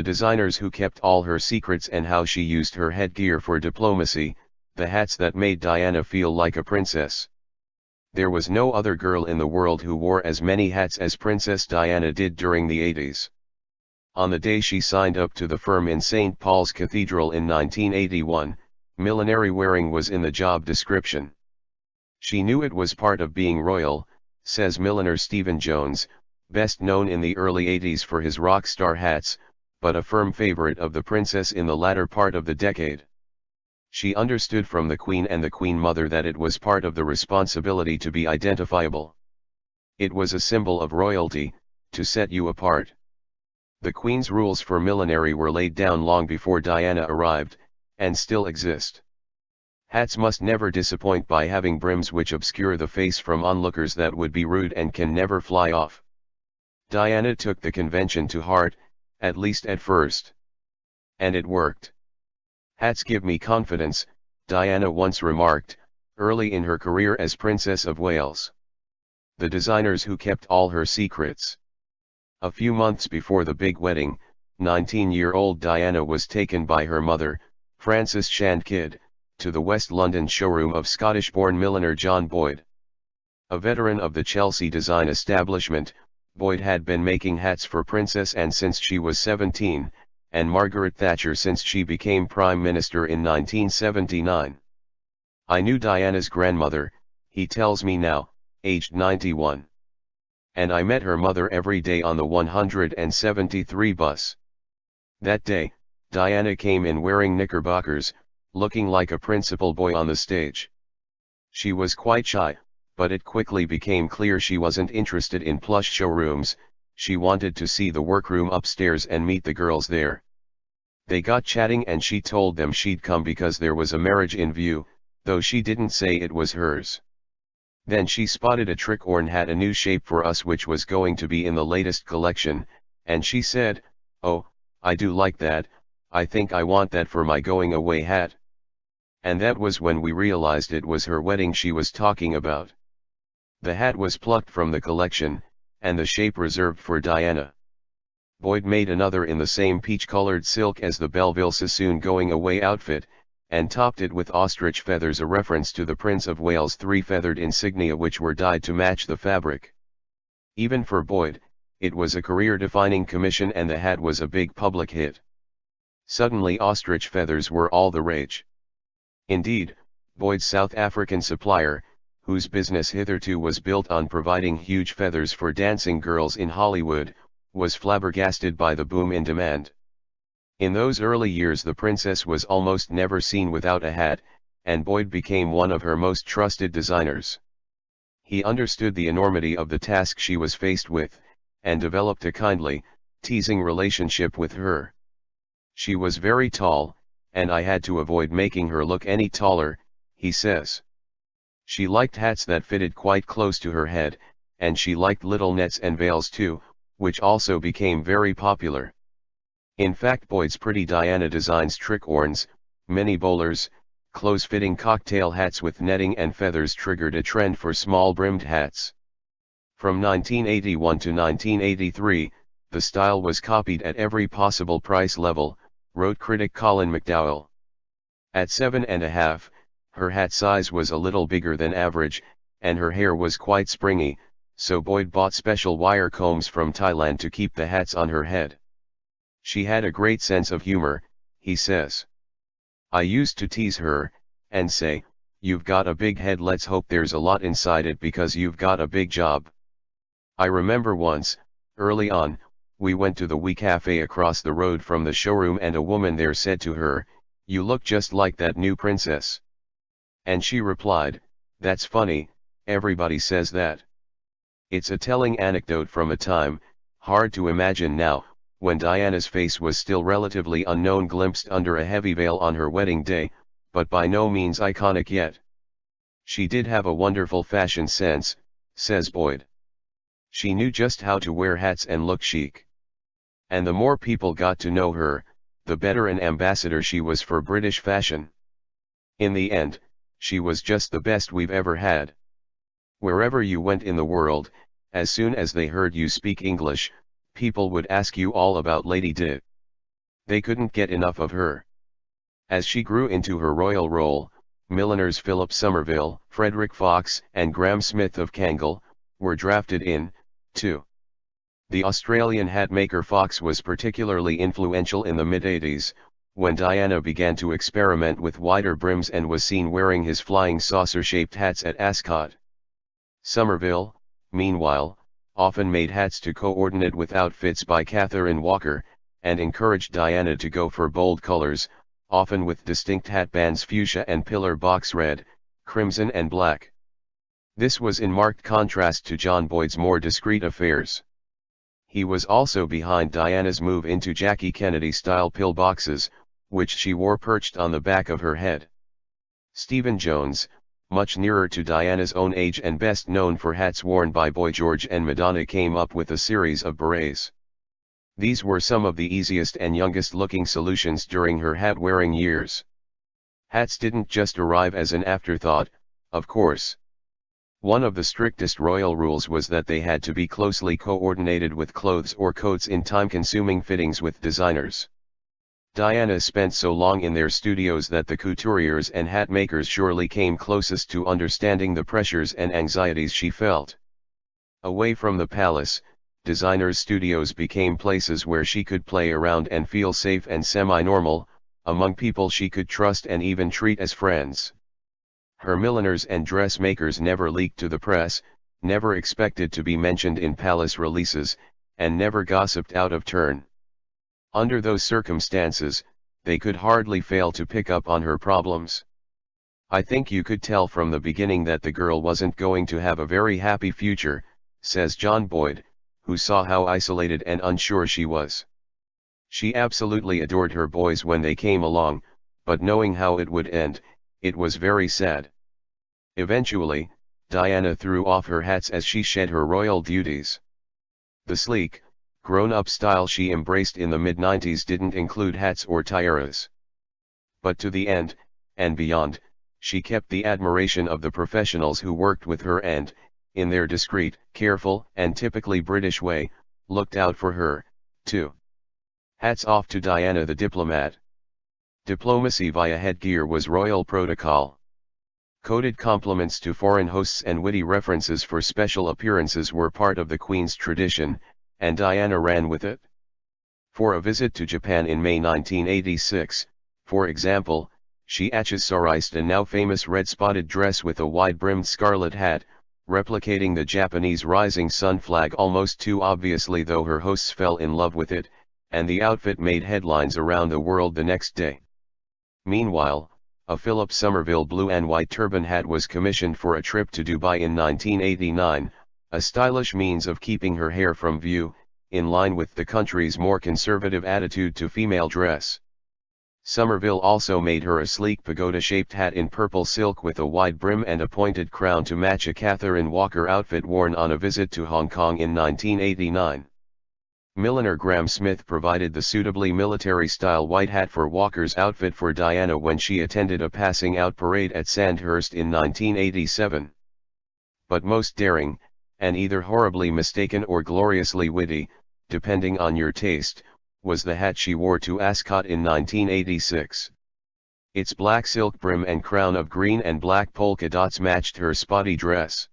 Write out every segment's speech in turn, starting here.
The designers who kept all her secrets and how she used her headgear for diplomacy, the hats that made Diana feel like a princess. There was no other girl in the world who wore as many hats as Princess Diana did during the 80s. On the day she signed up to the firm in St. Paul's Cathedral in 1981, millinery-wearing was in the job description. She knew it was part of being royal, says milliner Stephen Jones, best known in the early 80s for his rock star hats, but a firm favorite of the princess in the latter part of the decade. She understood from the Queen and the Queen Mother that it was part of the responsibility to be identifiable. It was a symbol of royalty, to set you apart. The Queen's rules for millinery were laid down long before Diana arrived, and still exist. Hats must never disappoint by having brims which obscure the face from onlookers that would be rude and can never fly off. Diana took the convention to heart, at least at first. And it worked. Hats give me confidence, Diana once remarked, early in her career as Princess of Wales. The designers who kept all her secrets. A few months before the big wedding, 19-year-old Diana was taken by her mother, Frances Shand Kidd, to the West London showroom of Scottish-born milliner John Boyd. A veteran of the Chelsea design establishment, Boyd had been making hats for Princess Anne since she was 17, and Margaret Thatcher since she became Prime Minister in 1979. I knew Diana's grandmother, he tells me now, aged 91. And I met her mother every day on the 173 bus. That day, Diana came in wearing knickerbockers, looking like a principal boy on the stage. She was quite shy, but it quickly became clear she wasn't interested in plush showrooms, she wanted to see the workroom upstairs and meet the girls there. They got chatting and she told them she'd come because there was a marriage in view, though she didn't say it was hers. Then she spotted a tricorn hat, a new shape for us which was going to be in the latest collection, and she said, "Oh, I do like that, I think I want that for my going away hat." And that was when we realized it was her wedding she was talking about. The hat was plucked from the collection, and the shape reserved for Diana. Boyd made another in the same peach-colored silk as the Belleville Sassoon going away outfit, and topped it with ostrich feathers, a reference to the Prince of Wales' 3 feathered insignia which were dyed to match the fabric. Even for Boyd, it was a career-defining commission and the hat was a big public hit. Suddenly ostrich feathers were all the rage. Indeed, Boyd's South African supplier, whose business hitherto was built on providing huge feathers for dancing girls in Hollywood, was flabbergasted by the boom in demand. In those early years the princess was almost never seen without a hat, and Boyd became one of her most trusted designers. He understood the enormity of the task she was faced with, and developed a kindly, teasing relationship with her. She was very tall, and I had to avoid making her look any taller, he says. She liked hats that fitted quite close to her head, and she liked little nets and veils too, which also became very popular. In fact, Boyd's Pretty Diana designs tricorns, mini bowlers, close-fitting cocktail hats with netting and feathers triggered a trend for small-brimmed hats. From 1981 to 1983, the style was copied at every possible price level, wrote critic Colin McDowell. At 7.5, her hat size was a little bigger than average, and her hair was quite springy, so Boyd bought special wire combs from Thailand to keep the hats on her head. She had a great sense of humor, he says. I used to tease her, and say, "You've got a big head, let's hope there's a lot inside it because you've got a big job." I remember once, early on, we went to the wee cafe across the road from the showroom and a woman there said to her, "You look just like that new princess." And she replied, "That's funny, everybody says that." It's a telling anecdote from a time, hard to imagine now, when Diana's face was still relatively unknown, glimpsed under a heavy veil on her wedding day, but by no means iconic yet. She did have a wonderful fashion sense, says Boyd. She knew just how to wear hats and look chic. And the more people got to know her, the better an ambassador she was for British fashion. In the end, she was just the best we've ever had. Wherever you went in the world, as soon as they heard you speak English, people would ask you all about Lady Di. They couldn't get enough of her. As she grew into her royal role, milliners Philip Somerville, Frederick Fox, and Graham Smith of Kangle were drafted in, too. The Australian hat maker Fox was particularly influential in the mid-80s, when Diana began to experiment with wider brims and was seen wearing his flying saucer-shaped hats at Ascot. Somerville, meanwhile, often made hats to coordinate with outfits by Catherine Walker, and encouraged Diana to go for bold colors, often with distinct hat bands fuchsia and pillar box red, crimson and black. This was in marked contrast to John Boyd's more discreet affairs. He was also behind Diana's move into Jackie Kennedy-style pillboxes, which she wore perched on the back of her head. Stephen Jones, much nearer to Diana's own age and best known for hats worn by Boy George and Madonna, came up with a series of berets. These were some of the easiest and youngest-looking solutions during her hat-wearing years. Hats didn't just arrive as an afterthought, of course. One of the strictest royal rules was that they had to be closely coordinated with clothes or coats in time-consuming fittings with designers. Diana spent so long in their studios that the couturiers and hat makers surely came closest to understanding the pressures and anxieties she felt. Away from the palace, designers' studios became places where she could play around and feel safe and semi-normal, among people she could trust and even treat as friends. Her milliners and dressmakers never leaked to the press, never expected to be mentioned in palace releases, and never gossiped out of turn. Under those circumstances, they could hardly fail to pick up on her problems. "I think you could tell from the beginning that the girl wasn't going to have a very happy future," says John Boyd, who saw how isolated and unsure she was. "She absolutely adored her boys when they came along, but knowing how it would end, it was very sad." Eventually, Diana threw off her hats as she shed her royal duties. The sleek, grown-up style she embraced in the mid-90s didn't include hats or tiaras. But to the end, and beyond, she kept the admiration of the professionals who worked with her and, in their discreet, careful, and typically British way, looked out for her, too. Hats off to Diana the diplomat. Diplomacy via headgear was royal protocol. Coded compliments to foreign hosts and witty references for special appearances were part of the Queen's tradition, and Diana ran with it. For a visit to Japan in May 1986, for example, she accessorized a now famous red spotted dress with a wide-brimmed scarlet hat, replicating the Japanese rising sun flag almost too obviously, though her hosts fell in love with it, and the outfit made headlines around the world the next day. Meanwhile, a Philip Somerville blue and white turban hat was commissioned for a trip to Dubai in 1989, a stylish means of keeping her hair from view, in line with the country's more conservative attitude to female dress. Somerville also made her a sleek pagoda-shaped hat in purple silk with a wide brim and a pointed crown to match a Catherine Walker outfit worn on a visit to Hong Kong in 1989. Milliner Graham Smith provided the suitably military-style white hat for Walker's outfit for Diana when she attended a passing-out parade at Sandhurst in 1987. But most daring, and either horribly mistaken or gloriously witty, depending on your taste, was the hat she wore to Ascot in 1986. Its black silk brim and crown of green and black polka dots matched her spotty dress.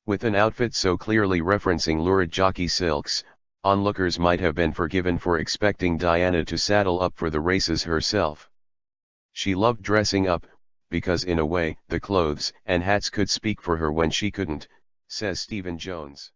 With an outfit so clearly referencing lurid jockey silks, onlookers might have been forgiven for expecting Diana to saddle up for the races herself. She loved dressing up, because in a way, the clothes and hats could speak for her when she couldn't, says Stephen Jones.